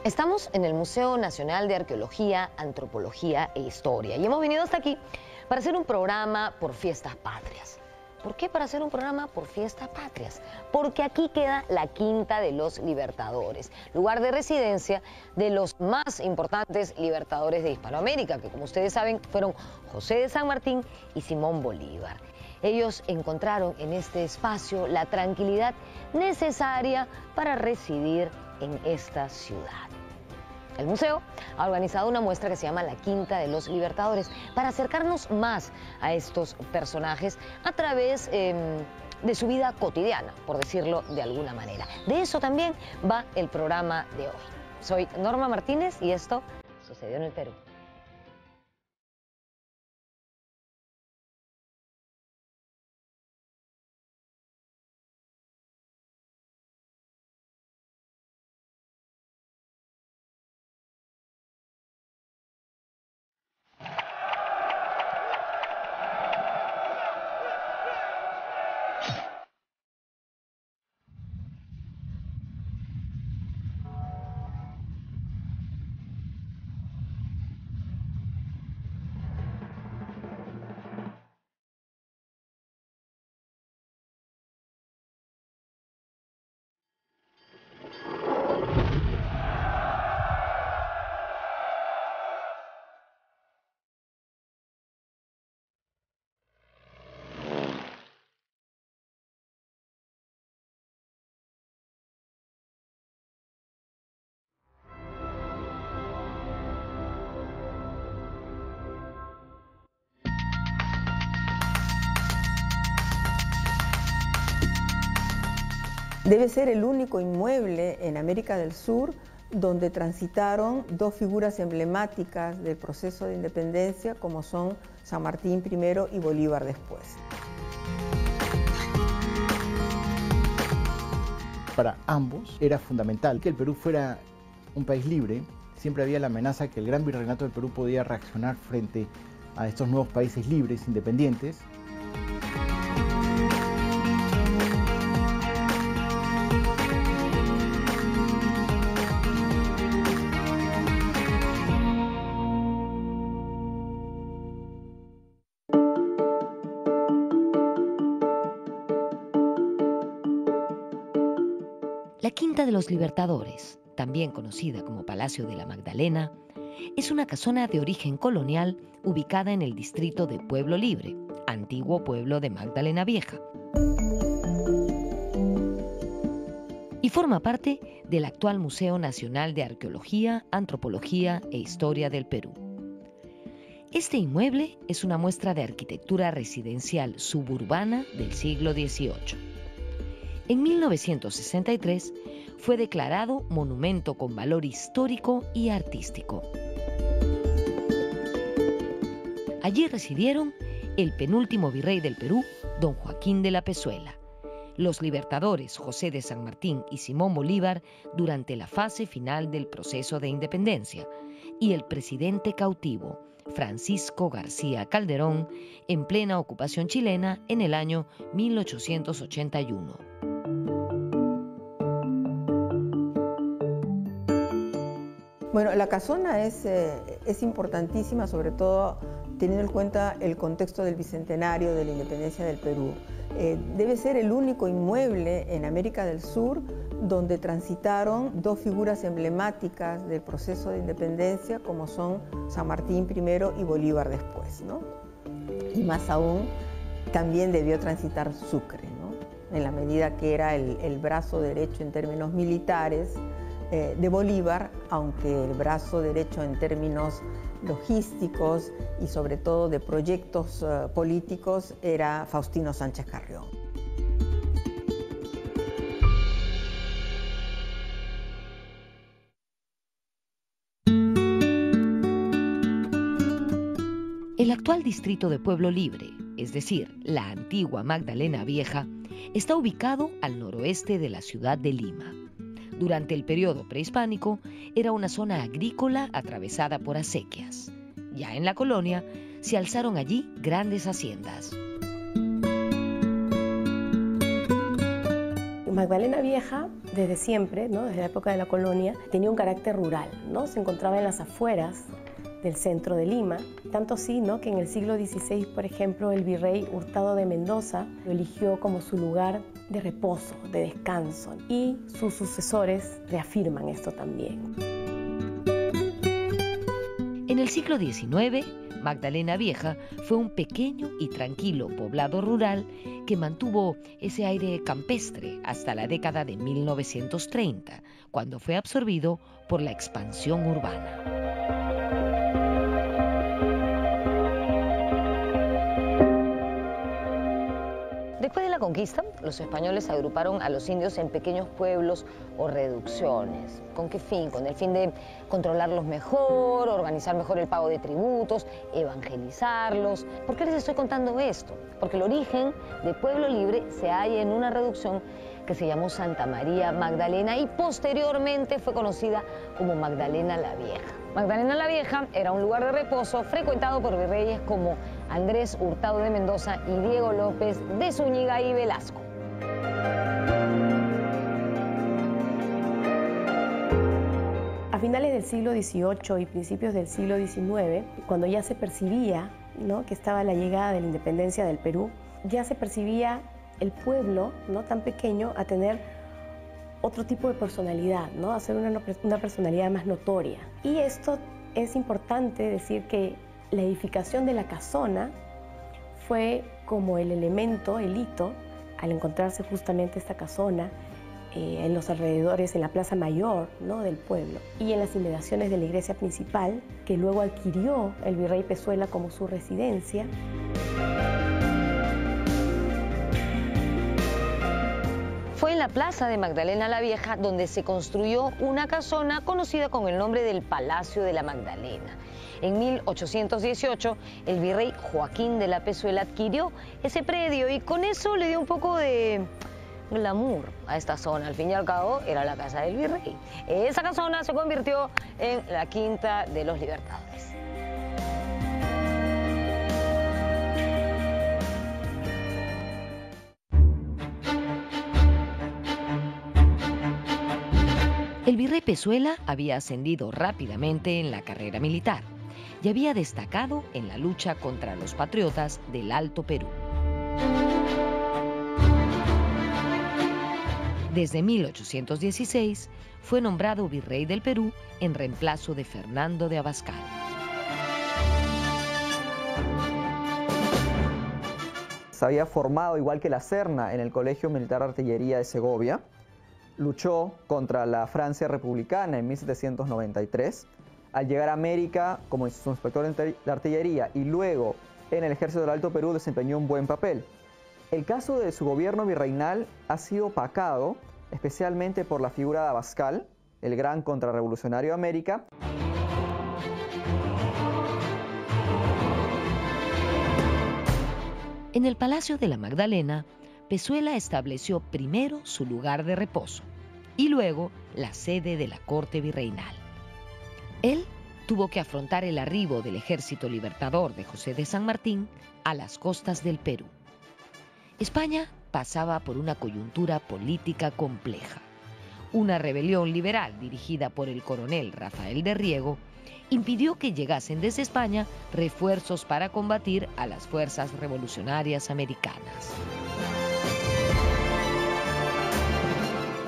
Estamos en el Museo Nacional de Arqueología, Antropología e Historia y hemos venido hasta aquí para hacer un programa por Fiestas Patrias. ¿Por qué para hacer un programa por Fiestas Patrias? Porque aquí queda la Quinta de los Libertadores, lugar de residencia de los más importantes libertadores de Hispanoamérica, que como ustedes saben fueron José de San Martín y Simón Bolívar. Ellos encontraron en este espacio la tranquilidad necesaria para residir en esta ciudad. El museo ha organizado una muestra que se llama La Quinta de los Libertadores para acercarnos más a estos personajes a través de su vida cotidiana, por decirlo de alguna manera. De eso también va el programa de hoy. Soy Norma Martínez y esto sucedió en el Perú. Debe ser el único inmueble en América del Sur donde transitaron dos figuras emblemáticas del proceso de independencia como son San Martín primero y Bolívar después. Para ambos era fundamental que el Perú fuera un país libre. Siempre había la amenaza que el Gran Virreinato del Perú podía reaccionar frente a estos nuevos países libres, independientes. La Quinta de los Libertadores, también conocida como Palacio de la Magdalena, es una casona de origen colonial ubicada en el distrito de Pueblo Libre, antiguo pueblo de Magdalena Vieja, y forma parte del actual Museo Nacional de Arqueología, Antropología e Historia del Perú. Este inmueble es una muestra de arquitectura residencial suburbana del siglo XVIII. En 1963 fue declarado monumento con valor histórico y artístico. Allí residieron el penúltimo virrey del Perú, don Joaquín de la Pezuela, los libertadores José de San Martín y Simón Bolívar durante la fase final del proceso de independencia y el presidente cautivo, Francisco García Calderón, en plena ocupación chilena en el año 1881. Bueno, la casona es importantísima, sobre todo teniendo en cuenta el contexto del bicentenario de la independencia del Perú. Debe ser el único inmueble en América del Sur donde transitaron dos figuras emblemáticas del proceso de independencia como son San Martín primero y Bolívar después, ¿no? Y más aún, también debió transitar Sucre, ¿no? En la medida que era el brazo derecho en términos militares de Bolívar, aunque el brazo derecho en términos logísticos y sobre todo de proyectos políticos era Faustino Sánchez Carrión. El actual distrito de Pueblo Libre, es decir, la antigua Magdalena Vieja, está ubicado al noroeste de la ciudad de Lima. Durante el periodo prehispánico, era una zona agrícola atravesada por acequias. Ya en la colonia, se alzaron allí grandes haciendas. Magdalena Vieja desde siempre, ¿no? Desde la época de la colonia, tenía un carácter rural, ¿no? Se encontraba en las afueras del centro de Lima, tanto así, ¿no?, que en el siglo XVI, por ejemplo, el virrey Hurtado de Mendoza lo eligió como su lugar de reposo, de descanso, y sus sucesores reafirman esto también. En el siglo XIX, Magdalena Vieja fue un pequeño y tranquilo poblado rural que mantuvo ese aire campestre hasta la década de 1930, cuando fue absorbido por la expansión urbana. Después de la conquista, los españoles agruparon a los indios en pequeños pueblos o reducciones. ¿Con qué fin? Con el fin de controlarlos mejor, organizar mejor el pago de tributos, evangelizarlos. ¿Por qué les estoy contando esto? Porque el origen de Pueblo Libre se halla en una reducción que se llamó Santa María Magdalena y posteriormente fue conocida como Magdalena la Vieja. Magdalena la Vieja era un lugar de reposo frecuentado por virreyes como Andrés Hurtado de Mendoza y Diego López de Zúñiga y Velasco. A finales del siglo XVIII y principios del siglo XIX, cuando ya se percibía, ¿no?, que estaba la llegada de la independencia del Perú, ya se percibía el pueblo, no tan pequeño, a tener otro tipo de personalidad, ¿no?, a ser una personalidad más notoria. Y esto es importante decir que la edificación de la casona fue como el elemento, el hito, al encontrarse justamente esta casona en los alrededores, en la plaza mayor, ¿no?, del pueblo, y en las inmediaciones de la iglesia principal, que luego adquirió el virrey Pezuela como su residencia. Fue en la plaza de Magdalena la Vieja donde se construyó una casona conocida con el nombre del Palacio de la Magdalena. En 1818, el virrey Joaquín de la Pezuela adquirió ese predio y con eso le dio un poco de glamour a esta zona. Al fin y al cabo, era la casa del virrey. Esa casona se convirtió en la Quinta de los Libertadores. El virrey Pezuela había ascendido rápidamente en la carrera militar y había destacado en la lucha contra los patriotas del Alto Perú. Desde 1816 fue nombrado virrey del Perú en reemplazo de Fernando de Abascal. Se había formado, igual que la Serna, en el Colegio Militar de Artillería de Segovia. Luchó contra la Francia republicana en 1793. Al llegar a América como su inspector de artillería y luego en el ejército del Alto Perú desempeñó un buen papel. El caso de su gobierno virreinal ha sido opacado especialmente por la figura de Abascal, el gran contrarrevolucionario de América. En el Palacio de la Magdalena, Pezuela estableció primero su lugar de reposo y luego la sede de la corte virreinal. Él tuvo que afrontar el arribo del Ejército Libertador de José de San Martín a las costas del Perú. España pasaba por una coyuntura política compleja. Una rebelión liberal dirigida por el coronel Rafael de Riego impidió que llegasen desde España refuerzos para combatir a las fuerzas revolucionarias americanas.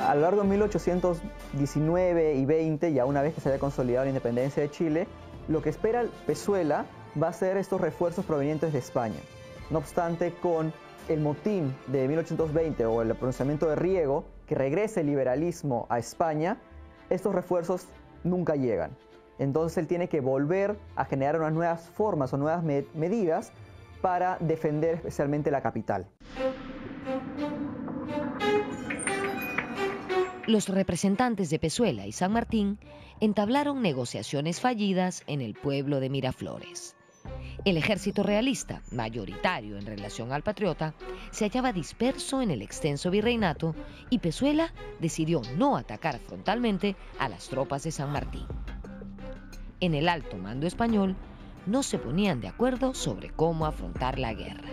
A lo largo de 1819 y 20, ya una vez que se haya consolidado la independencia de Chile, lo que espera Pezuela va a ser estos refuerzos provenientes de España. No obstante, con el motín de 1820 o el pronunciamiento de Riego, que regrese el liberalismo a España, estos refuerzos nunca llegan. Entonces él tiene que volver a generar unas nuevas formas o nuevas medidas para defender especialmente la capital. Los representantes de Pezuela y San Martín entablaron negociaciones fallidas en el pueblo de Miraflores. El ejército realista, mayoritario en relación al patriota, se hallaba disperso en el extenso virreinato y Pezuela decidió no atacar frontalmente a las tropas de San Martín. En el alto mando español no se ponían de acuerdo sobre cómo afrontar la guerra.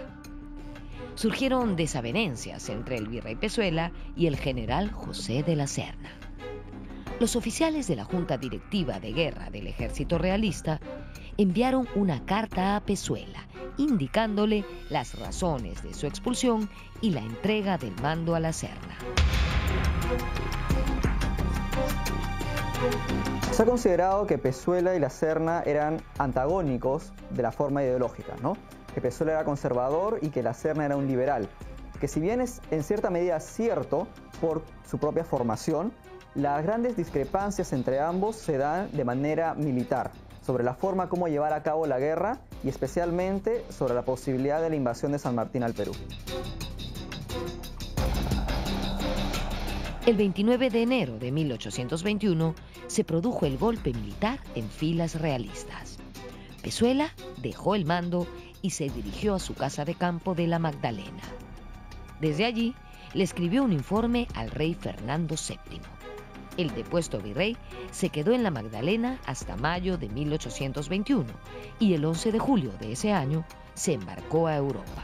surgieron desavenencias entre el virrey Pezuela y el general José de la Serna. Los oficiales de la Junta Directiva de Guerra del Ejército Realista enviaron una carta a Pezuela indicándole las razones de su expulsión y la entrega del mando a la Serna. Se ha considerado que Pezuela y la Serna eran antagónicos de la forma ideológica, ¿no? Que Pezuela era conservador y que la Serna era un liberal. Que si bien es en cierta medida cierto por su propia formación, las grandes discrepancias entre ambos se dan de manera militar, sobre la forma como llevar a cabo la guerra y especialmente sobre la posibilidad de la invasión de San Martín al Perú. El 29 de enero de 1821 se produjo el golpe militar en filas realistas. Pezuela dejó el mando y se dirigió a su casa de campo de la Magdalena. Desde allí le escribió un informe al rey Fernando VII. El depuesto virrey se quedó en la Magdalena hasta mayo de 1821 y el 11 de julio de ese año se embarcó a Europa.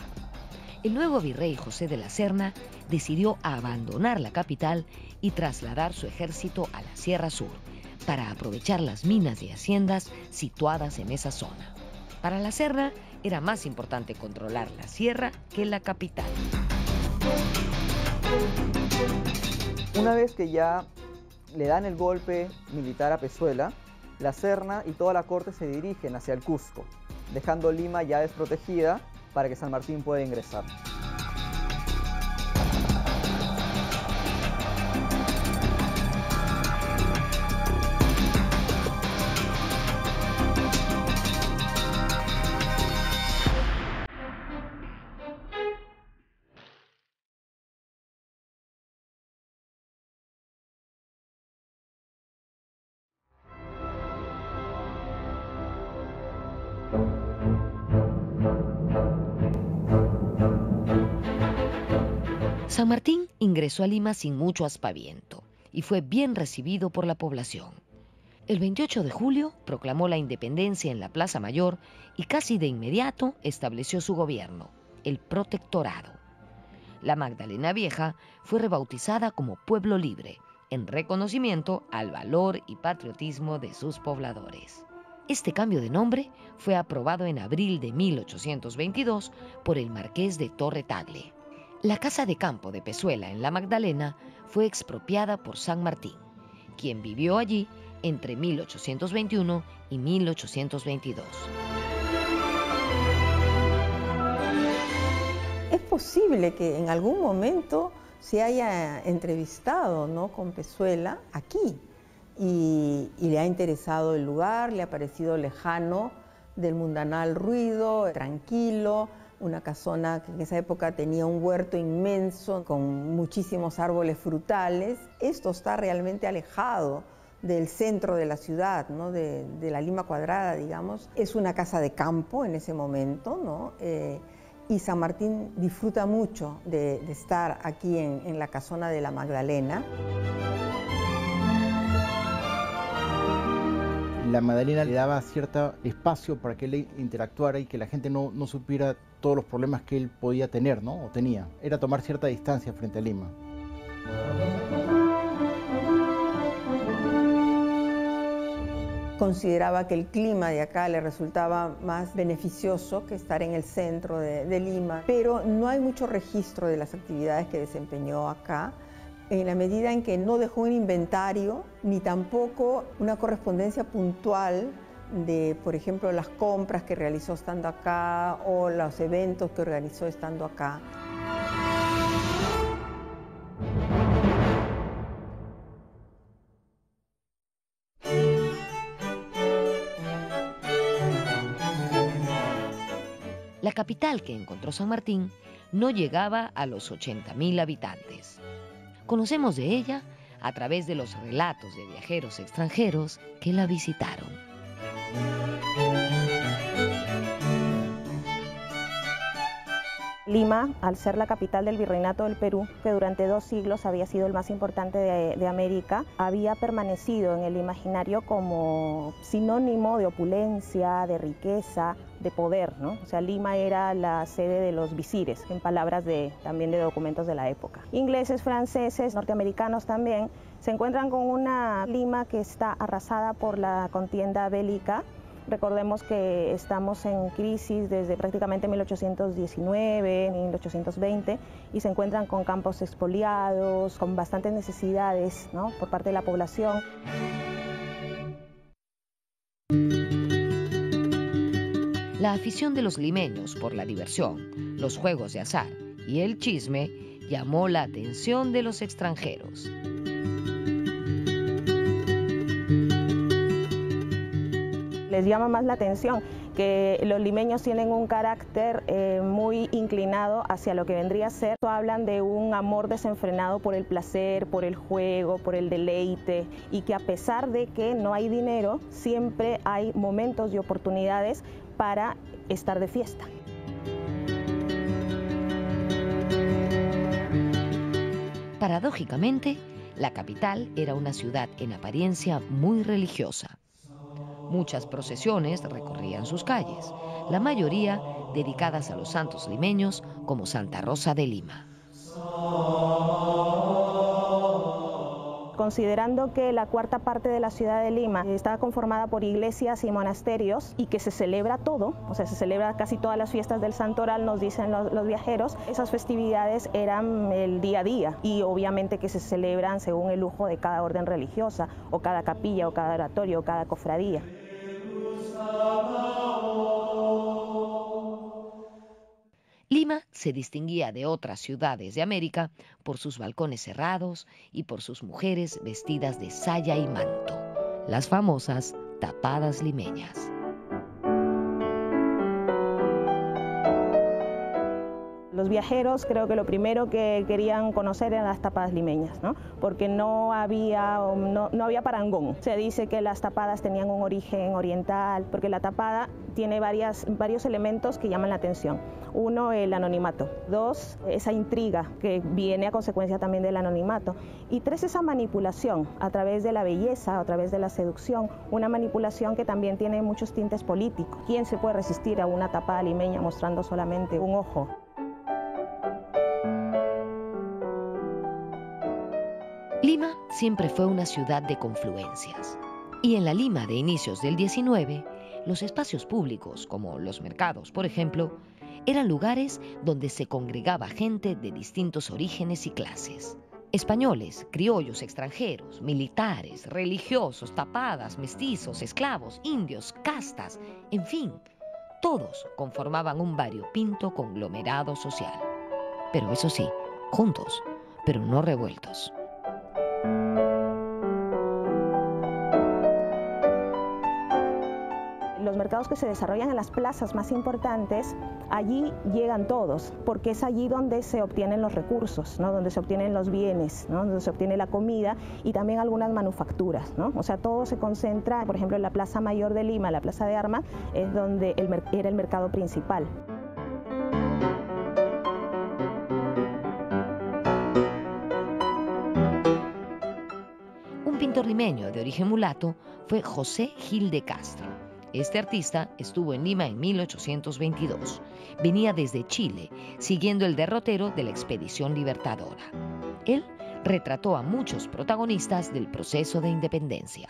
El nuevo virrey José de la Serna decidió abandonar la capital y trasladar su ejército a la Sierra Sur para aprovechar las minas y haciendas situadas en esa zona. Para la Serna era más importante controlar la sierra que la capital. Una vez que ya le dan el golpe militar a Pezuela, la Serna y toda la corte se dirigen hacia el Cusco, dejando Lima ya desprotegida para que San Martín pueda ingresar. San Martín ingresó a Lima sin mucho aspaviento y fue bien recibido por la población. El 28 de julio proclamó la independencia en la Plaza Mayor y casi de inmediato estableció su gobierno, el Protectorado. La Magdalena Vieja fue rebautizada como Pueblo Libre, en reconocimiento al valor y patriotismo de sus pobladores. Este cambio de nombre fue aprobado en abril de 1822 por el Marqués de Torre Tagle. La casa de campo de Pezuela en la Magdalena fue expropiada por San Martín, quien vivió allí entre 1821 y 1822. Es posible que en algún momento se haya entrevistado, ¿no?, con Pezuela aquí y le ha interesado el lugar, le ha parecido lejano del mundanal ruido, tranquilo. Una casona que en esa época tenía un huerto inmenso con muchísimos árboles frutales. Esto está realmente alejado del centro de la ciudad, ¿no?, de la Lima cuadrada, digamos. Es una casa de campo en ese momento, ¿no? Y San Martín disfruta mucho de estar aquí en la casona de la Magdalena. La Magdalena le daba cierto espacio para que él interactuara y que la gente no supiera todos los problemas que él podía tener, ¿no?, o tenía. Era tomar cierta distancia frente a Lima. Consideraba que el clima de acá le resultaba más beneficioso que estar en el centro de Lima, pero no hay mucho registro de las actividades que desempeñó acá, en la medida en que no dejó un inventario ni tampoco una correspondencia puntual de, por ejemplo, las compras que realizó estando acá o los eventos que organizó estando acá. La capital que encontró San Martín no llegaba a los 80.000 habitantes. Conocemos de ella a través de los relatos de viajeros extranjeros que la visitaron. Lima, al ser la capital del Virreinato del Perú, que durante 2 siglos había sido el más importante de América, había permanecido en el imaginario como sinónimo de opulencia, de riqueza, de poder, ¿no? O sea, Lima era la sede de los visires, en palabras también de documentos de la época. Ingleses, franceses, norteamericanos también, se encuentran con una Lima que está arrasada por la contienda bélica. Recordemos que estamos en crisis desde prácticamente 1819, 1820, y se encuentran con campos expoliados, con bastantes necesidades, ¿no?, por parte de la población. La afición de los limeños por la diversión, los juegos de azar y el chisme llamó la atención de los extranjeros. Les llama más la atención que los limeños tienen un carácter muy inclinado hacia lo que vendría a ser. Hablan de un amor desenfrenado por el placer, por el juego, por el deleite, y que a pesar de que no hay dinero, siempre hay momentos y oportunidades para estar de fiesta. Paradójicamente, la capital era una ciudad en apariencia muy religiosa. Muchas procesiones recorrían sus calles, la mayoría dedicadas a los santos limeños como Santa Rosa de Lima. Considerando que la cuarta parte de la ciudad de Lima está conformada por iglesias y monasterios y que se celebra todo, o sea, se celebra casi todas las fiestas del Santoral, nos dicen los viajeros, esas festividades eran el día a día y obviamente que se celebran según el lujo de cada orden religiosa, o cada capilla, o cada oratorio, o cada cofradía. Lima se distinguía de otras ciudades de América por sus balcones cerrados y por sus mujeres vestidas de saya y manto, las famosas tapadas limeñas. Los viajeros creo que lo primero que querían conocer eran las tapadas limeñas, ¿no? Porque no había parangón. Se dice que las tapadas tenían un origen oriental, porque la tapada tiene varios elementos que llaman la atención. 1, el anonimato. 2, esa intriga que viene a consecuencia también del anonimato. Y 3, esa manipulación a través de la belleza, a través de la seducción, una manipulación que también tiene muchos tintes políticos. ¿Quién se puede resistir a una tapada limeña mostrando solamente un ojo? Lima siempre fue una ciudad de confluencias. Y en la Lima de inicios del 19, los espacios públicos, como los mercados, por ejemplo, eran lugares donde se congregaba gente de distintos orígenes y clases. Españoles, criollos, extranjeros, militares, religiosos, tapadas, mestizos, esclavos, indios, castas, en fin, todos conformaban un variopinto conglomerado social. Pero eso sí, juntos, pero no revueltos. Los mercados que se desarrollan en las plazas más importantes, allí llegan todos, porque es allí donde se obtienen los recursos, ¿no?, donde se obtienen los bienes, ¿no?, donde se obtiene la comida y también algunas manufacturas, ¿no? O sea, todo se concentra, por ejemplo, en la Plaza Mayor de Lima, la Plaza de Armas, es donde era el mercado principal. Un pintor limeño de origen mulato fue José Gil de Castro. Este artista estuvo en Lima en 1822. Venía desde Chile, siguiendo el derrotero de la Expedición Libertadora. Él retrató a muchos protagonistas del proceso de independencia.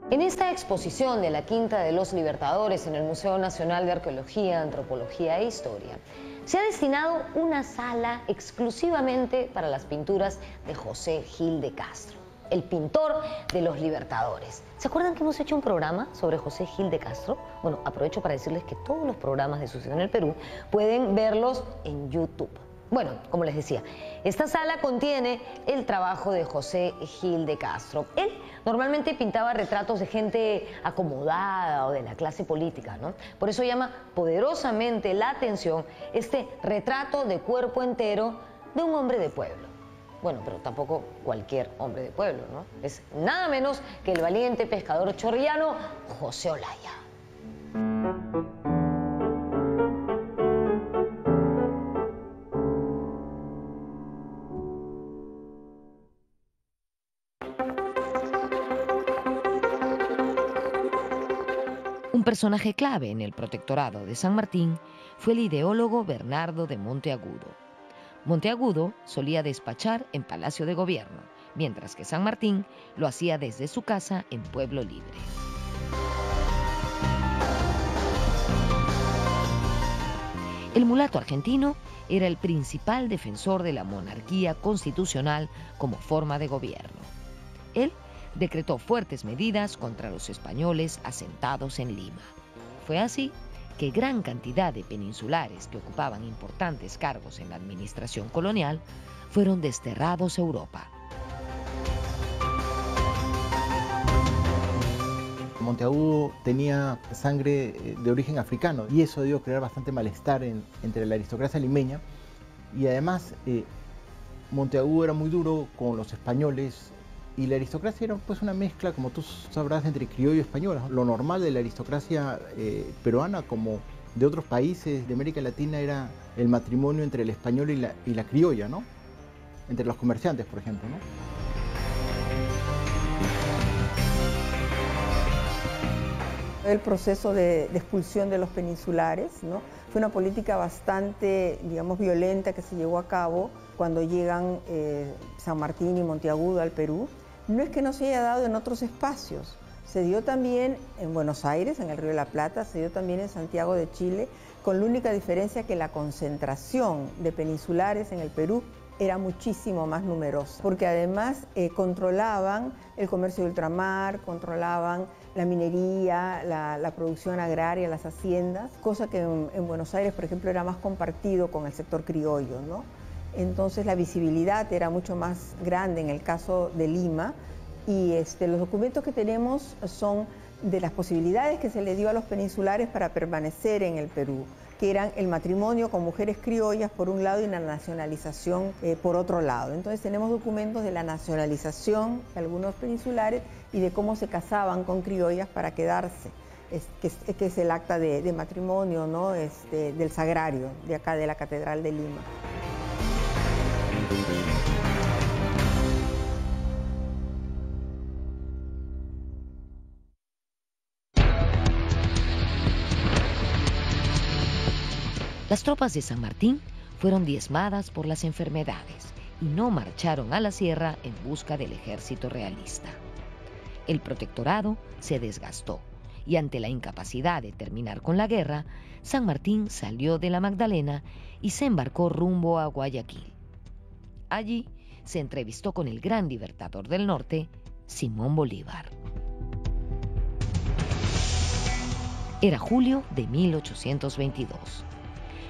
En esta exposición de la Quinta de los Libertadores en el Museo Nacional de Arqueología, Antropología e Historia, se ha destinado una sala exclusivamente para las pinturas de José Gil de Castro, el pintor de los Libertadores. ¿Se acuerdan que hemos hecho un programa sobre José Gil de Castro? Bueno, aprovecho para decirles que todos los programas de Sucedió en el Perú pueden verlos en YouTube. Bueno, como les decía, esta sala contiene el trabajo de José Gil de Castro. Él normalmente pintaba retratos de gente acomodada o de la clase política, ¿no? Por eso llama poderosamente la atención este retrato de cuerpo entero de un hombre de pueblo. Bueno, pero tampoco cualquier hombre de pueblo, ¿no? Es nada menos que el valiente pescador chorrillano José Olaya. Un personaje clave en el protectorado de San Martín fue el ideólogo Bernardo de Monteagudo. Monteagudo solía despachar en Palacio de Gobierno, mientras que San Martín lo hacía desde su casa en Pueblo Libre. El mulato argentino era el principal defensor de la monarquía constitucional como forma de gobierno. Él decretó fuertes medidas contra los españoles asentados en Lima. Fue así que gran cantidad de peninsulares que ocupaban importantes cargos en la administración colonial fueron desterrados a Europa. Monteagudo tenía sangre de origen africano y eso debió crear bastante malestar entre la aristocracia limeña, y además Monteagudo era muy duro con los españoles y la aristocracia era pues una mezcla, como tú sabrás, entre criollo y español. Lo normal de la aristocracia peruana como de otros países de América Latina era el matrimonio entre el español y la criolla, ¿no? Entre los comerciantes, por ejemplo, ¿no? El proceso de expulsión de los peninsulares, ¿no? Fue una política bastante, digamos, violenta que se llevó a cabo cuando llegan San Martín y Monteagudo al Perú. No es que no se haya dado en otros espacios, se dio también en Buenos Aires, en el Río de la Plata, se dio también en Santiago de Chile, con la única diferencia que la concentración de peninsulares en el Perú era muchísimo más numerosa, porque además controlaban el comercio de ultramar, controlaban la minería, la producción agraria, las haciendas, cosa que en Buenos Aires, por ejemplo, era más compartido con el sector criollo, ¿no? Entonces la visibilidad era mucho más grande en el caso de Lima, y los documentos que tenemos son de las posibilidades que se le dio a los peninsulares para permanecer en el Perú, que eran el matrimonio con mujeres criollas por un lado y la nacionalización por otro lado. Entonces tenemos documentos de la nacionalización de algunos peninsulares y de cómo se casaban con criollas para quedarse, que es el acta de matrimonio, ¿no? Del sagrario de acá de la Catedral de Lima. Las tropas de San Martín fueron diezmadas por las enfermedades y no marcharon a la sierra en busca del ejército realista. El protectorado se desgastó y ante la incapacidad de terminar con la guerra, San Martín salió de la Magdalena y se embarcó rumbo a Guayaquil. Allí se entrevistó con el gran libertador del norte, Simón Bolívar. Era julio de 1822.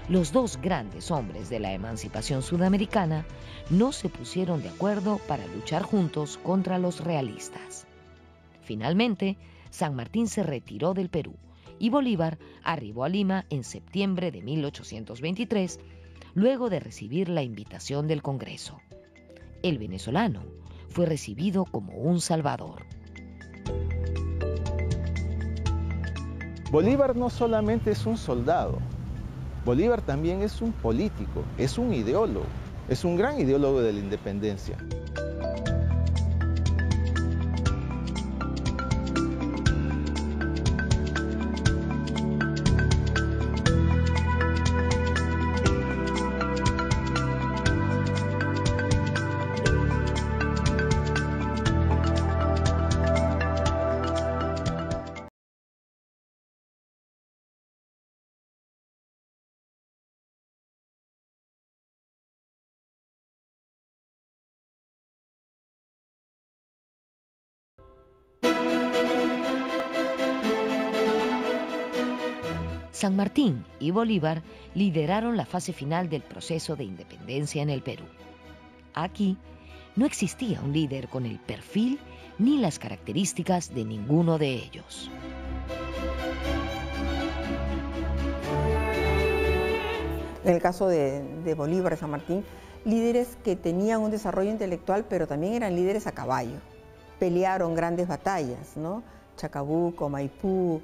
Los dos grandes hombres de la emancipación sudamericana no se pusieron de acuerdo para luchar juntos contra los realistas. Finalmente, San Martín se retiró del Perú y Bolívar arribó a Lima en septiembre de 1823, luego de recibir la invitación del Congreso. El venezolano fue recibido como un salvador. Bolívar no solamente es un soldado, Bolívar también es un político, es un ideólogo, es un gran ideólogo de la independencia. San Martín y Bolívar lideraron la fase final del proceso de independencia en el Perú. Aquí no existía un líder con el perfil ni las características de ninguno de ellos. En el caso de Bolívar y San Martín, líderes que tenían un desarrollo intelectual, pero también eran líderes a caballo. Pelearon grandes batallas, ¿no? Chacabuco, Maipú,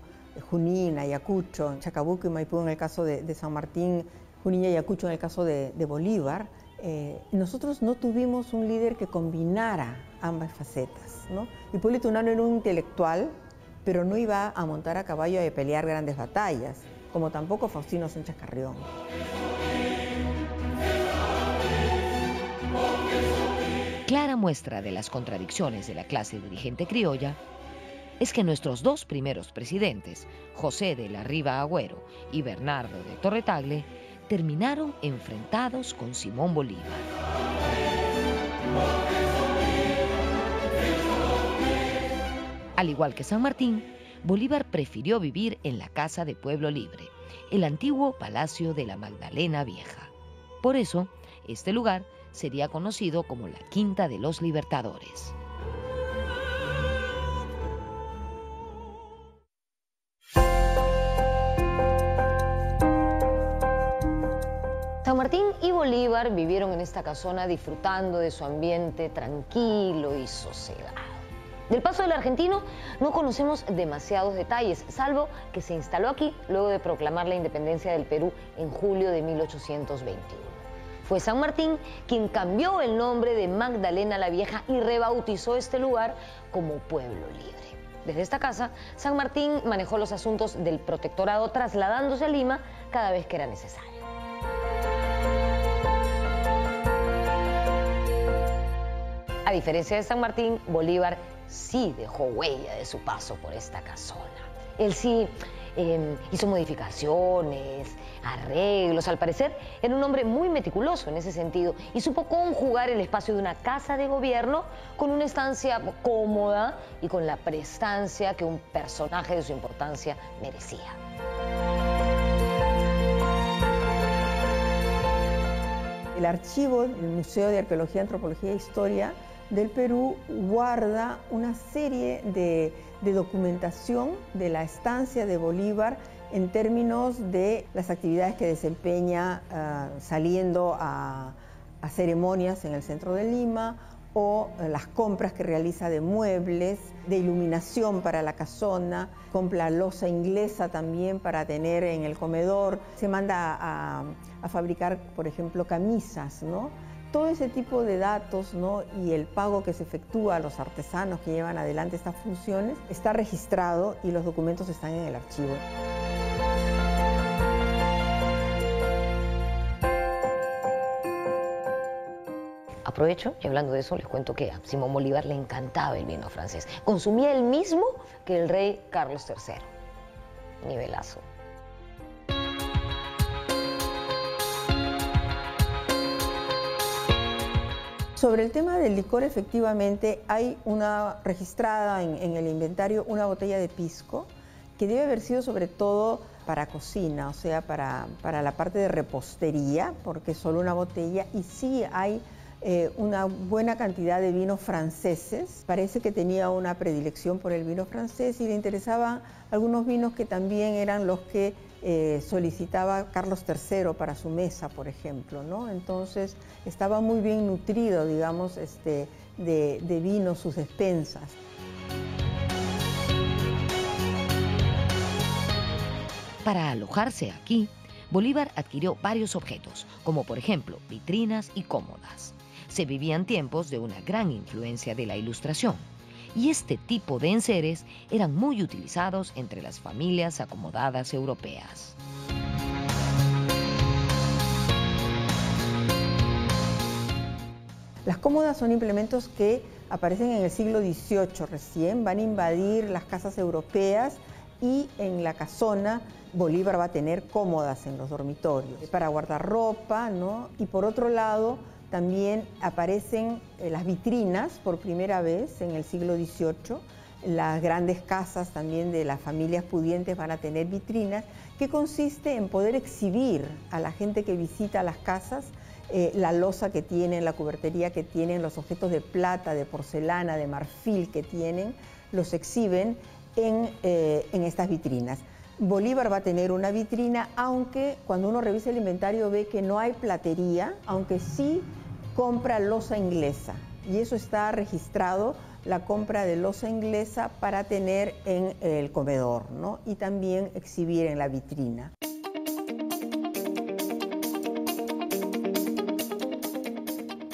Junín, Ayacucho, Chacabuco y Maipú en el caso de San Martín, Junín y Ayacucho en el caso de Bolívar. Nosotros no tuvimos un líder que combinara ambas facetas, ¿no? Hipólito Unanue era un intelectual, pero no iba a montar a caballo y a pelear grandes batallas, como tampoco Faustino Sánchez Carrión. Clara muestra de las contradicciones de la clase dirigente criolla es que nuestros dos primeros presidentes, José de la Riva Agüero y Bernardo de Torretagle, terminaron enfrentados con Simón Bolívar. Al igual que San Martín, Bolívar prefirió vivir en la Casa de Pueblo Libre, el antiguo Palacio de la Magdalena Vieja. Por eso, este lugar sería conocido como la Quinta de los Libertadores. San Martín y Bolívar vivieron en esta casona disfrutando de su ambiente tranquilo y sosegado. Del paso del argentino no conocemos demasiados detalles, salvo que se instaló aquí luego de proclamar la independencia del Perú en julio de 1821. Fue San Martín quien cambió el nombre de Magdalena la Vieja y rebautizó este lugar como Pueblo Libre. Desde esta casa, San Martín manejó los asuntos del protectorado, trasladándose a Lima cada vez que era necesario. A diferencia de San Martín, Bolívar sí dejó huella de su paso por esta casona. Él sí hizo modificaciones, arreglos. Al parecer, era un hombre muy meticuloso en ese sentido y supo conjugar el espacio de una casa de gobierno con una estancia cómoda y con la prestancia que un personaje de su importancia merecía. El archivo del Museo de Arqueología, Antropología e Historia del Perú guarda una serie de documentación de la estancia de Bolívar en términos de las actividades que desempeña saliendo a ceremonias en el centro de Lima o las compras que realiza de muebles, de iluminación para la casona, compra loza inglesa también para tener en el comedor, se manda a fabricar, por ejemplo, camisas, ¿no? Todo ese tipo de datos, ¿no? Y el pago que se efectúa a los artesanos que llevan adelante estas funciones está registrado y los documentos están en el archivo. Aprovecho y hablando de eso les cuento que a Simón Bolívar le encantaba el vino francés. Consumía el mismo que el rey Carlos III. Nivelazo. Sobre el tema del licor, efectivamente, hay una registrada en el inventario una botella de pisco que debe haber sido sobre todo para cocina, o sea, para la parte de repostería, porque es solo una botella, y sí hay una buena cantidad de vinos franceses. Parece que tenía una predilección por el vino francés y le interesaban algunos vinos que también eran los que solicitaba Carlos III para su mesa, por ejemplo, ¿no? Entonces estaba muy bien nutrido, digamos, de vinos sus despensas. Para alojarse aquí, Bolívar adquirió varios objetos, como por ejemplo vitrinas y cómodas. Se vivían tiempos de una gran influencia de la Ilustración, y este tipo de enseres eran muy utilizados entre las familias acomodadas europeas. Las cómodas son implementos que aparecen en el siglo XVIII recién, van a invadir las casas europeas y en la casona Bolívar va a tener cómodas en los dormitorios para guardar ropa, ¿no? Y por otro lado también aparecen las vitrinas por primera vez en el siglo XVIII. Las grandes casas también de las familias pudientes van a tener vitrinas, que consiste en poder exhibir a la gente que visita las casas la loza que tienen, la cubertería que tienen, los objetos de plata, de porcelana, de marfil que tienen, los exhiben en estas vitrinas. Bolívar va a tener una vitrina, aunque cuando uno revisa el inventario ve que no hay platería, aunque sí compra loza inglesa y eso está registrado, la compra de loza inglesa para tener en el comedor, ¿no? Y también exhibir en la vitrina.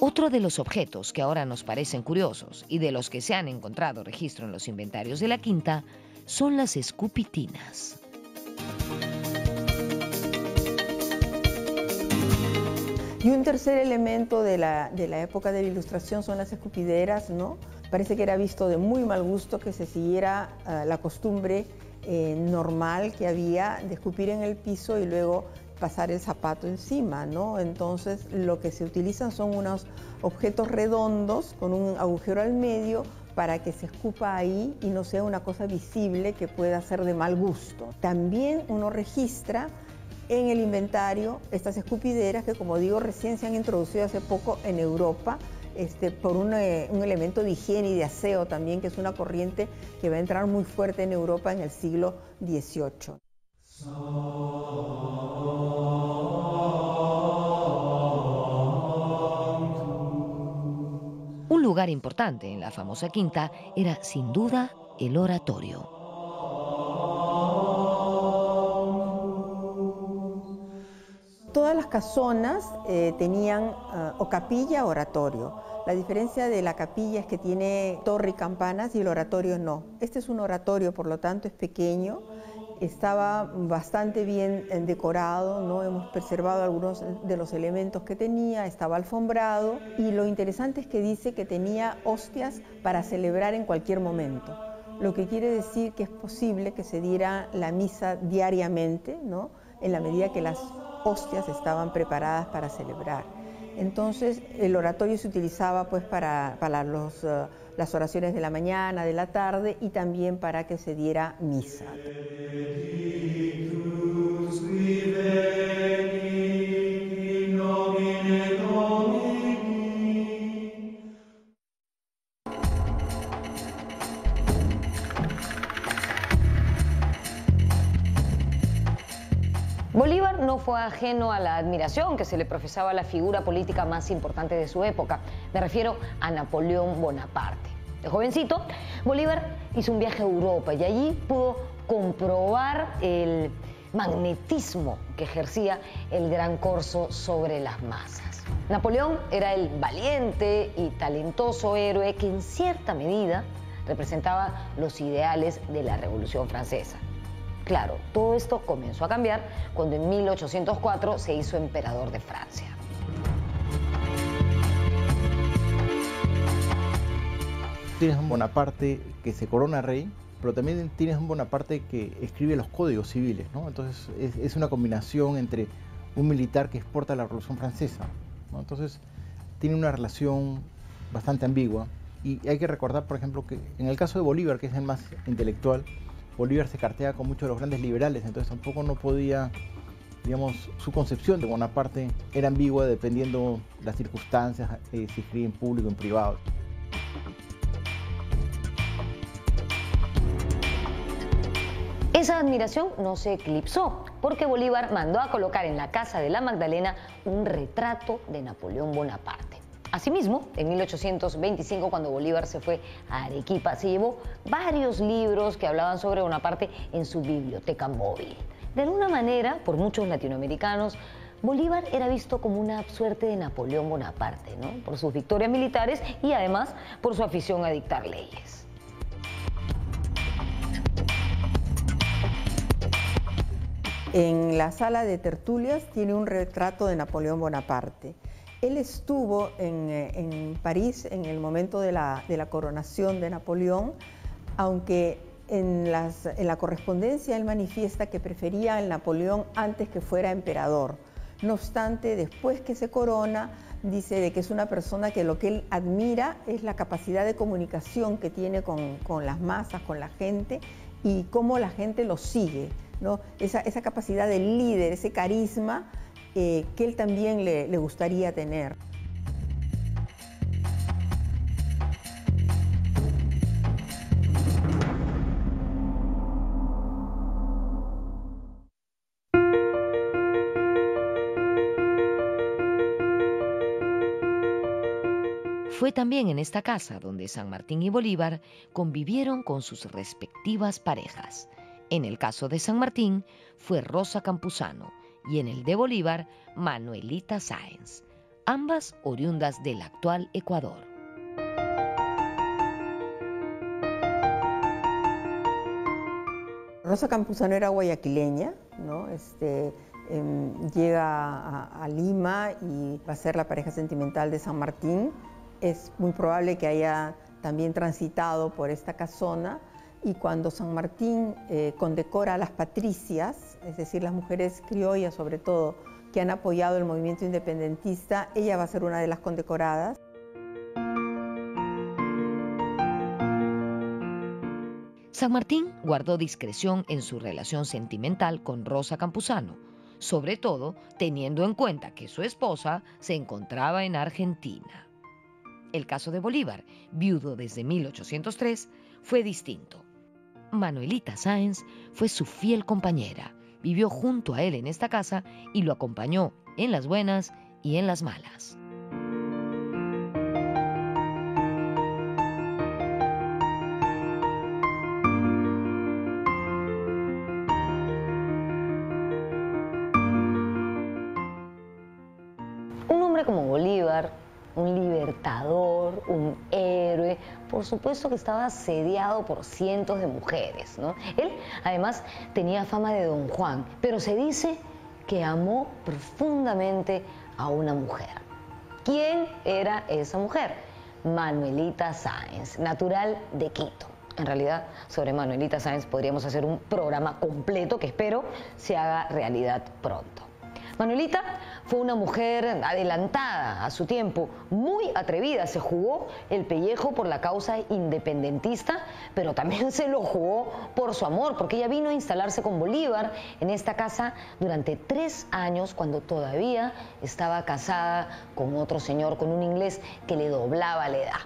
Otro de los objetos que ahora nos parecen curiosos y de los que se han encontrado registro en los inventarios de la quinta son las escupitinas. Y un tercer elemento de la época de la Ilustración son las escupideras, ¿no? Parece que era visto de muy mal gusto que se siguiera la costumbre normal que había de escupir en el piso y luego pasar el zapato encima, ¿no? Entonces lo que se utilizan son unos objetos redondos con un agujero al medio para que se escupa ahí y no sea una cosa visible que pueda ser de mal gusto. También uno registra en el inventario estas escupideras que, como digo, recién se han introducido hace poco en Europa por un elemento de higiene y de aseo también, que es una corriente que va a entrar muy fuerte en Europa en el siglo XVIII. Un lugar importante en la famosa quinta era, sin duda, el oratorio. Todas las casonas tenían o capilla o oratorio. La diferencia de la capilla es que tiene torre y campanas y el oratorio no. Este es un oratorio, por lo tanto es pequeño, estaba bastante bien decorado, ¿no? Hemos preservado algunos de los elementos que tenía, estaba alfombrado y lo interesante es que dice que tenía hostias para celebrar en cualquier momento, lo que quiere decir que es posible que se diera la misa diariamente, ¿no? En la medida que las hostias estaban preparadas para celebrar. Entonces el oratorio se utilizaba pues para las oraciones de la mañana, de la tarde y también para que se diera misa. Bolívar no fue ajeno a la admiración que se le profesaba a la figura política más importante de su época. Me refiero a Napoleón Bonaparte. De jovencito, Bolívar hizo un viaje a Europa y allí pudo comprobar el magnetismo que ejercía el gran corso sobre las masas. Napoleón era el valiente y talentoso héroe que en cierta medida representaba los ideales de la Revolución Francesa. Claro, todo esto comenzó a cambiar cuando en 1804 se hizo emperador de Francia. Tienes un Bonaparte que se corona rey, pero también tienes un Bonaparte que escribe los códigos civiles, ¿no? Entonces es una combinación entre un militar que exporta la Revolución Francesa, ¿no? Entonces tiene una relación bastante ambigua y hay que recordar, por ejemplo, que en el caso de Bolívar, que es el más intelectual, Bolívar se cartea con muchos de los grandes liberales, entonces tampoco no podía, digamos, su concepción de Bonaparte era ambigua dependiendo las circunstancias, si escribe en público o en privado. Esa admiración no se eclipsó, porque Bolívar mandó a colocar en la Casa de la Magdalena un retrato de Napoleón Bonaparte. Asimismo, en 1825, cuando Bolívar se fue a Arequipa, se llevó varios libros que hablaban sobre Bonaparte en su biblioteca móvil. De alguna manera, por muchos latinoamericanos, Bolívar era visto como una suerte de Napoleón Bonaparte, ¿no? Por sus victorias militares y además por su afición a dictar leyes. En la sala de tertulias tiene un retrato de Napoleón Bonaparte. Él estuvo en París en el momento de la coronación de Napoleón, aunque en la correspondencia él manifiesta que prefería al Napoleón antes que fuera emperador. No obstante, después que se corona, dice de que es una persona que lo que él admira es la capacidad de comunicación que tiene con las masas, con la gente, y cómo la gente lo sigue, ¿no? Esa capacidad de líder, ese carisma que él también le gustaría tener. Fue también en esta casa donde San Martín y Bolívar convivieron con sus respectivas parejas. En el caso de San Martín fue Rosa Campuzano y en el de Bolívar, Manuelita Sáenz, ambas oriundas del actual Ecuador. Rosa Campuzano era guayaquileña, ¿no? Llega a Lima y va a ser la pareja sentimental de San Martín. Es muy probable que haya también transitado por esta casona, y cuando San Martín condecora a las patricias, es decir, las mujeres criollas sobre todo, que han apoyado el movimiento independentista, ella va a ser una de las condecoradas. San Martín guardó discreción en su relación sentimental con Rosa Campuzano, sobre todo teniendo en cuenta que su esposa se encontraba en Argentina. El caso de Bolívar, viudo desde 1803, fue distinto. Manuelita Sáenz fue su fiel compañera, vivió junto a él en esta casa y lo acompañó en las buenas y en las malas. Un hombre como Bolívar, un libertador, un héroe, por supuesto que estaba asediado por cientos de mujeres, ¿no? Él, además, tenía fama de Don Juan, pero se dice que amó profundamente a una mujer. ¿Quién era esa mujer? Manuelita Sáenz, natural de Quito. En realidad, sobre Manuelita Sáenz podríamos hacer un programa completo que espero se haga realidad pronto. Manuelita fue una mujer adelantada a su tiempo, muy atrevida, se jugó el pellejo por la causa independentista, pero también se lo jugó por su amor, porque ella vino a instalarse con Bolívar en esta casa durante 3 años, cuando todavía estaba casada con otro señor, con un inglés que le doblaba la edad.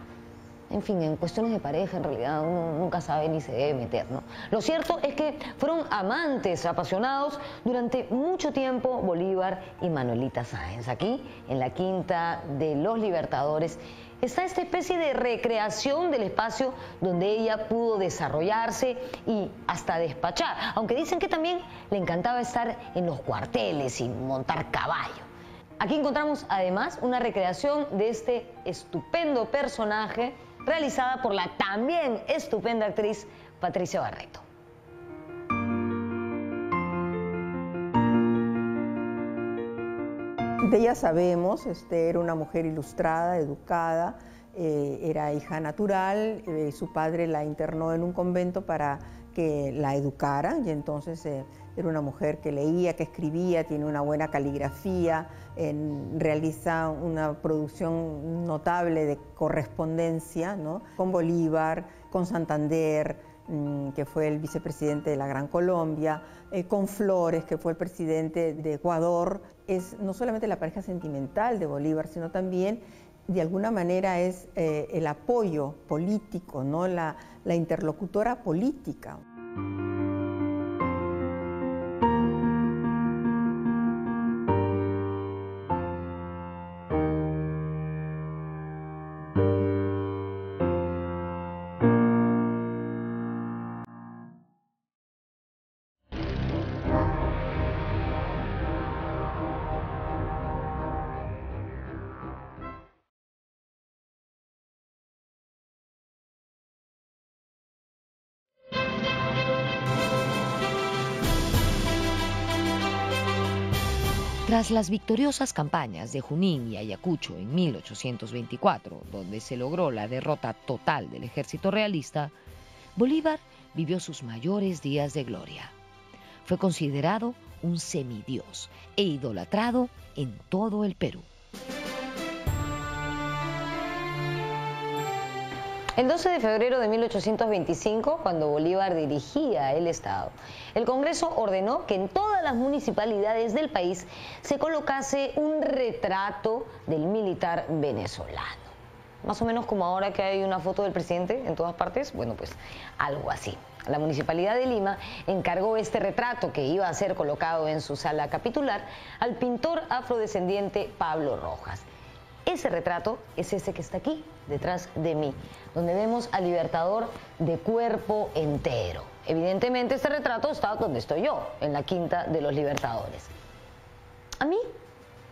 En fin, en cuestiones de pareja, en realidad, uno nunca sabe ni se debe meter, ¿no? Lo cierto es que fueron amantes apasionados durante mucho tiempo Bolívar y Manuelita Sáenz. Aquí, en la Quinta de los Libertadores, está esta especie de recreación del espacio donde ella pudo desarrollarse y hasta despachar, aunque dicen que también le encantaba estar en los cuarteles y montar caballo. Aquí encontramos además una recreación de este estupendo personaje realizada por la también estupenda actriz Patricia Barreto. De ella sabemos, era una mujer ilustrada, educada, era hija natural, su padre la internó en un convento para que la educaran, y entonces era una mujer que leía, que escribía, tiene una buena caligrafía, realiza una producción notable de correspondencia, ¿no?, con Bolívar, con Santander, que fue el vicepresidente de la Gran Colombia, con Flores, que fue el presidente de Ecuador. Es no solamente la pareja sentimental de Bolívar, sino también, de alguna manera, es el apoyo político, ¿no?, la interlocutora política. Tras las victoriosas campañas de Junín y Ayacucho en 1824, donde se logró la derrota total del ejército realista, Bolívar vivió sus mayores días de gloria. Fue considerado un semidios e idolatrado en todo el Perú. El 12 de febrero de 1825, cuando Bolívar dirigía el Estado, el Congreso ordenó que en todas las municipalidades del país se colocase un retrato del militar venezolano. Más o menos como ahora que hay una foto del presidente en todas partes, bueno, pues algo así. La Municipalidad de Lima encargó este retrato, que iba a ser colocado en su sala capitular, al pintor afrodescendiente Pablo Rojas. Ese retrato es ese que está aquí, detrás de mí, donde vemos al Libertador de cuerpo entero. Evidentemente este retrato está donde estoy yo, en la Quinta de los Libertadores. A mí,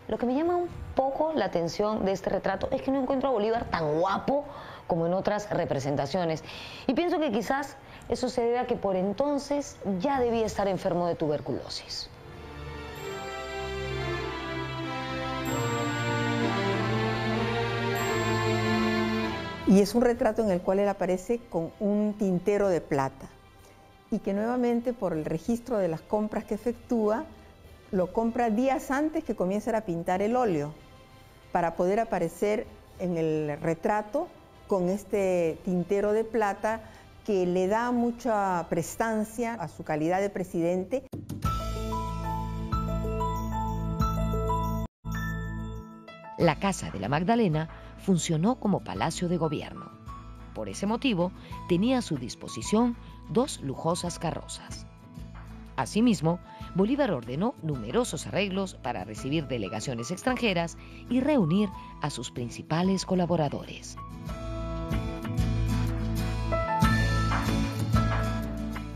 lo que me llama un poco la atención de este retrato es que no encuentro a Bolívar tan guapo como en otras representaciones. Y pienso que quizás eso se debe a que por entonces ya debía estar enfermo de tuberculosis. Y es un retrato en el cual él aparece con un tintero de plata y que nuevamente por el registro de las compras que efectúa, lo compra días antes que comience a pintar el óleo para poder aparecer en el retrato con este tintero de plata que le da mucha prestancia a su calidad de presidente. La Casa de la Magdalena funcionó como palacio de gobierno. Por ese motivo, tenía a su disposición 2 lujosas carrozas. Asimismo, Bolívar ordenó numerosos arreglos para recibir delegaciones extranjeras y reunir a sus principales colaboradores.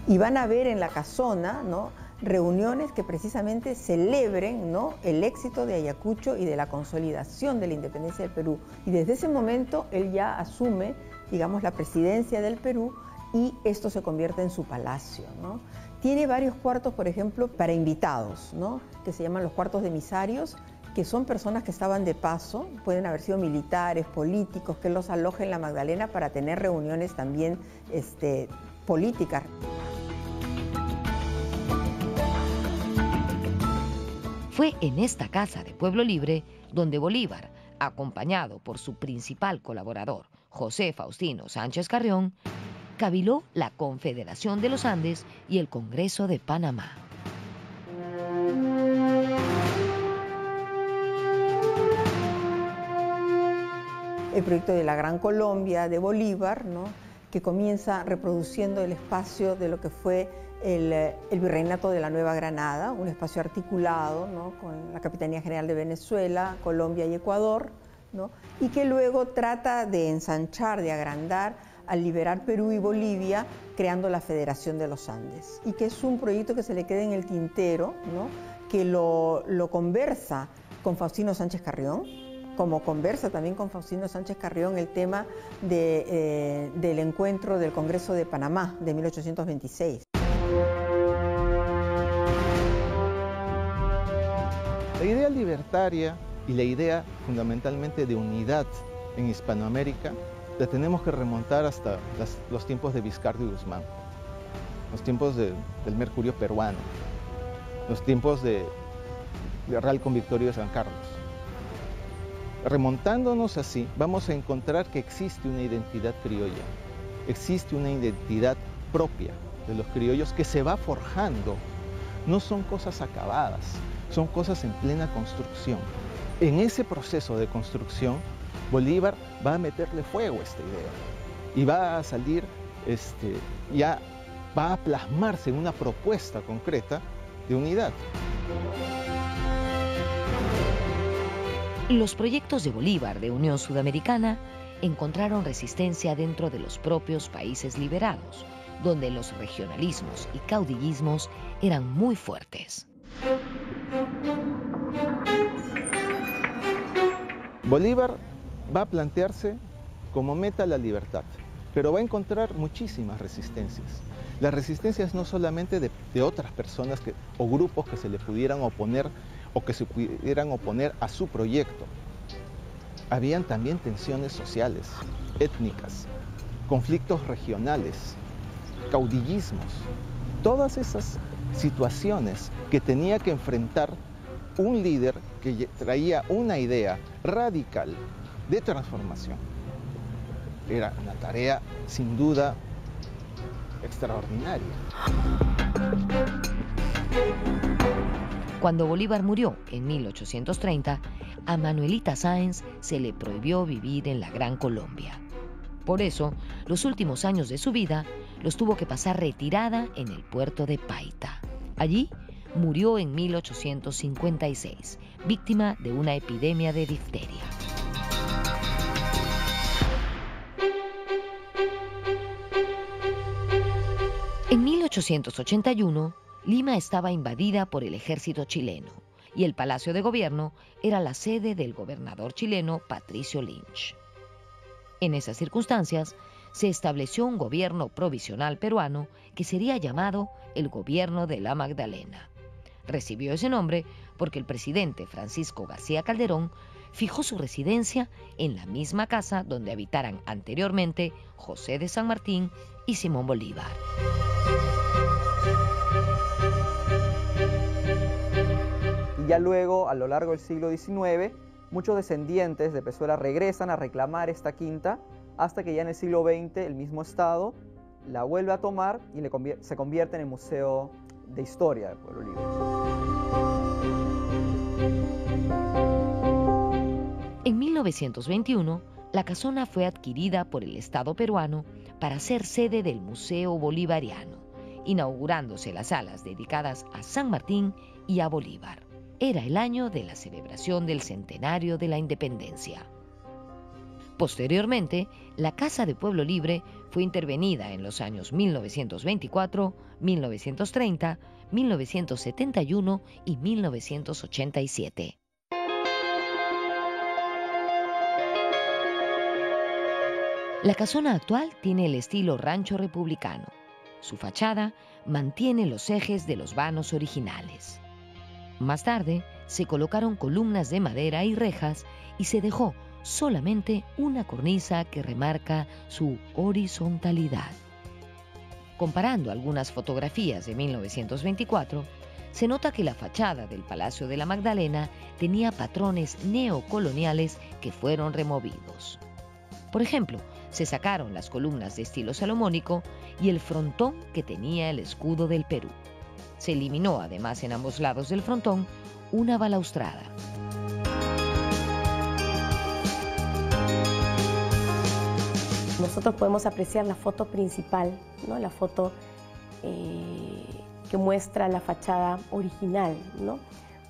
Y van a ver en la casona, ¿no?, reuniones que precisamente celebren, ¿no?, el éxito de Ayacucho y de la consolidación de la independencia del Perú. Y desde ese momento él ya asume, digamos, la presidencia del Perú y esto se convierte en su palacio, ¿no? Tiene varios cuartos, por ejemplo, para invitados, ¿no?, que se llaman los cuartos de emisarios, que son personas que estaban de paso, pueden haber sido militares, políticos, que los aloja en la Magdalena para tener reuniones también políticas. Fue en esta casa de Pueblo Libre donde Bolívar, acompañado por su principal colaborador, José Faustino Sánchez Carrión, cabiló la Confederación de los Andes y el Congreso de Panamá. El proyecto de la Gran Colombia de Bolívar, ¿no?, que comienza reproduciendo el espacio de lo que fue el Virreinato de la Nueva Granada, un espacio articulado, ¿no?, con la Capitanía General de Venezuela, Colombia y Ecuador, ¿no?, y que luego trata de ensanchar, de agrandar al liberar Perú y Bolivia, creando la Federación de los Andes. Y que es un proyecto que se le queda en el tintero, ¿no?, que lo conversa con Faustino Sánchez Carrión, como conversa también con Faustino Sánchez Carrión el tema del encuentro del Congreso de Panamá de 1826. La idea libertaria y la idea fundamentalmente de unidad en Hispanoamérica la tenemos que remontar hasta los tiempos de Vizcarra y Guzmán, los tiempos del Mercurio peruano, los tiempos de Real Convictorio de San Carlos. Remontándonos así, vamos a encontrar que existe una identidad criolla, existe una identidad propia de los criollos que se va forjando. No son cosas acabadas, son cosas en plena construcción. En ese proceso de construcción, Bolívar va a meterle fuego a esta idea y va a salir, ya va a plasmarse en una propuesta concreta de unidad. Los proyectos de Bolívar de Unión Sudamericana encontraron resistencia dentro de los propios países liberados, donde los regionalismos y caudillismos eran muy fuertes. Bolívar va a plantearse como meta la libertad, pero va a encontrar muchísimas resistencias. Las resistencias no solamente de otras personas o grupos que se le pudieran oponer o que se pudieran oponer a su proyecto. Habían también tensiones sociales, étnicas, conflictos regionales, caudillismos, todas esas situaciones que tenía que enfrentar un líder que traía una idea radical de transformación. Era una tarea sin duda extraordinaria. Cuando Bolívar murió en 1830, a Manuelita Sáenz se le prohibió vivir en la Gran Colombia. Por eso, los últimos años de su vida los tuvo que pasar retirada en el puerto de Paita. Allí murió en 1856, víctima de una epidemia de difteria. En 1881, Lima estaba invadida por el ejército chileno y el Palacio de Gobierno era la sede del gobernador chileno Patricio Lynch. En esas circunstancias, se estableció un gobierno provisional peruano que sería llamado el Gobierno de la Magdalena. Recibió ese nombre porque el presidente Francisco García Calderón fijó su residencia en la misma casa donde habitaran anteriormente José de San Martín y Simón Bolívar. Y ya luego, a lo largo del siglo XIX, muchos descendientes de Pezuela regresan a reclamar esta quinta, hasta que ya en el siglo XX el mismo Estado la vuelve a tomar y se convierte en el Museo de Historia del Pueblo Libre. En 1921, la casona fue adquirida por el Estado peruano para ser sede del Museo Bolivariano, inaugurándose las salas dedicadas a San Martín y a Bolívar. Era el año de la celebración del centenario de la independencia. Posteriormente, la Casa de Pueblo Libre fue intervenida en los años 1924, 1930, 1971 y 1987. La casona actual tiene el estilo rancho republicano. Su fachada mantiene los ejes de los vanos originales. Más tarde, se colocaron columnas de madera y rejas y se dejó solamente una cornisa que remarca su horizontalidad. Comparando algunas fotografías de 1924, se nota que la fachada del Palacio de la Magdalena tenía patrones neocoloniales que fueron removidos. Por ejemplo, se sacaron las columnas de estilo salomónico y el frontón que tenía el escudo del Perú. Se eliminó además en ambos lados del frontón una balaustrada. Nosotros podemos apreciar la foto principal, ¿no? La foto que muestra la fachada original, ¿no?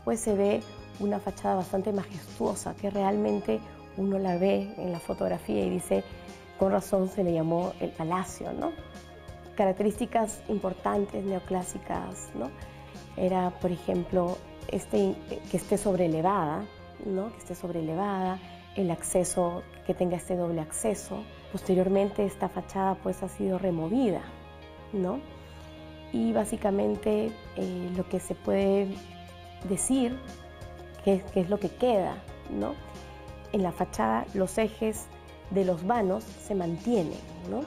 Pues se ve una fachada bastante majestuosa que realmente uno la ve en la fotografía y dice, con razón se le llamó el palacio, ¿no? Características importantes neoclásicas, ¿no? Era, por ejemplo, que esté sobreelevada, ¿no? Que esté sobreelevada, el acceso, que tenga este doble acceso. Posteriormente esta fachada pues ha sido removida, ¿no? Y básicamente lo que se puede decir que es lo que queda, ¿no? En la fachada los ejes de los vanos se mantienen, ¿no?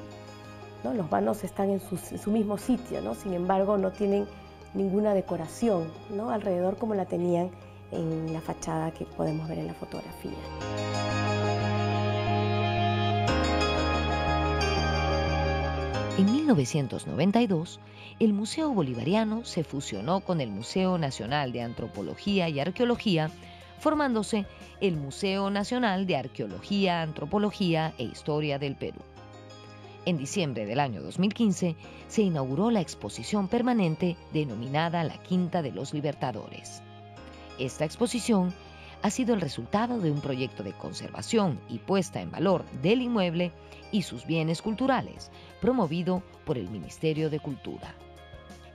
Los vanos están en su mismo sitio, ¿no? Sin embargo, no tienen ninguna decoración, ¿no? Alrededor como la tenían en la fachada que podemos ver en la fotografía. En 1992, el Museo Bolivariano se fusionó con el Museo Nacional de Antropología y Arqueología, formándose el Museo Nacional de Arqueología, Antropología e Historia del Perú. En diciembre del año 2015 se inauguró la exposición permanente denominada La Quinta de los Libertadores. Esta exposición ha sido el resultado de un proyecto de conservación y puesta en valor del inmueble y sus bienes culturales, promovido por el Ministerio de Cultura.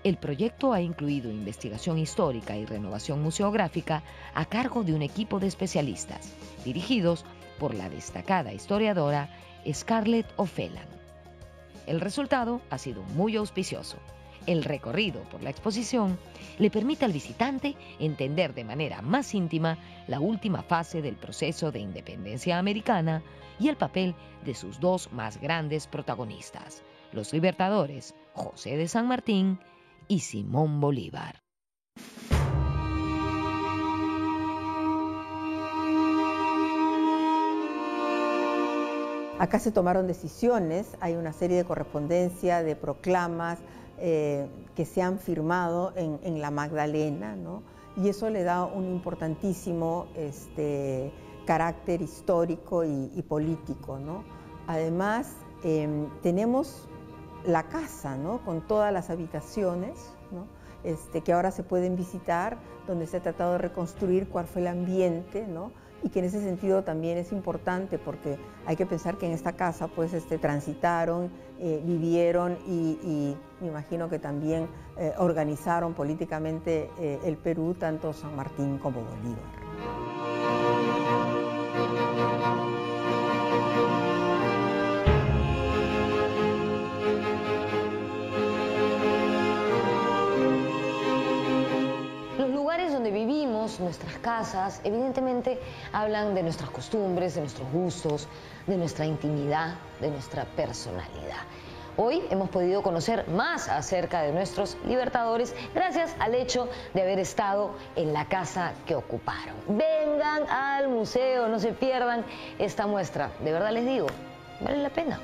El proyecto ha incluido investigación histórica y renovación museográfica a cargo de un equipo de especialistas, dirigidos por la destacada historiadora Scarlett O'Phelan. El resultado ha sido muy auspicioso. El recorrido por la exposición le permite al visitante entender de manera más íntima la última fase del proceso de independencia americana y el papel de sus dos más grandes protagonistas, los libertadores José de San Martín y Simón Bolívar. Acá se tomaron decisiones, hay una serie de correspondencia, de proclamas que se han firmado en la Magdalena, ¿no? Y eso le da un importantísimo carácter histórico y político, ¿no? Además, tenemos la casa, ¿no? Con todas las habitaciones, ¿no? Que ahora se pueden visitar, donde se ha tratado de reconstruir cuál fue el ambiente, ¿no? Y que en ese sentido también es importante porque hay que pensar que en esta casa pues transitaron, vivieron y me imagino que también organizaron políticamente el Perú, tanto San Martín como Bolívar. Nuestras casas, evidentemente hablan de nuestras costumbres, de nuestros gustos, de nuestra intimidad, de nuestra personalidad. Hoy hemos podido conocer más acerca de nuestros libertadores gracias al hecho de haber estado en la casa que ocuparon. Vengan al museo, no se pierdan esta muestra. De verdad les digo, vale la pena.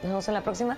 Nos vemos en la próxima.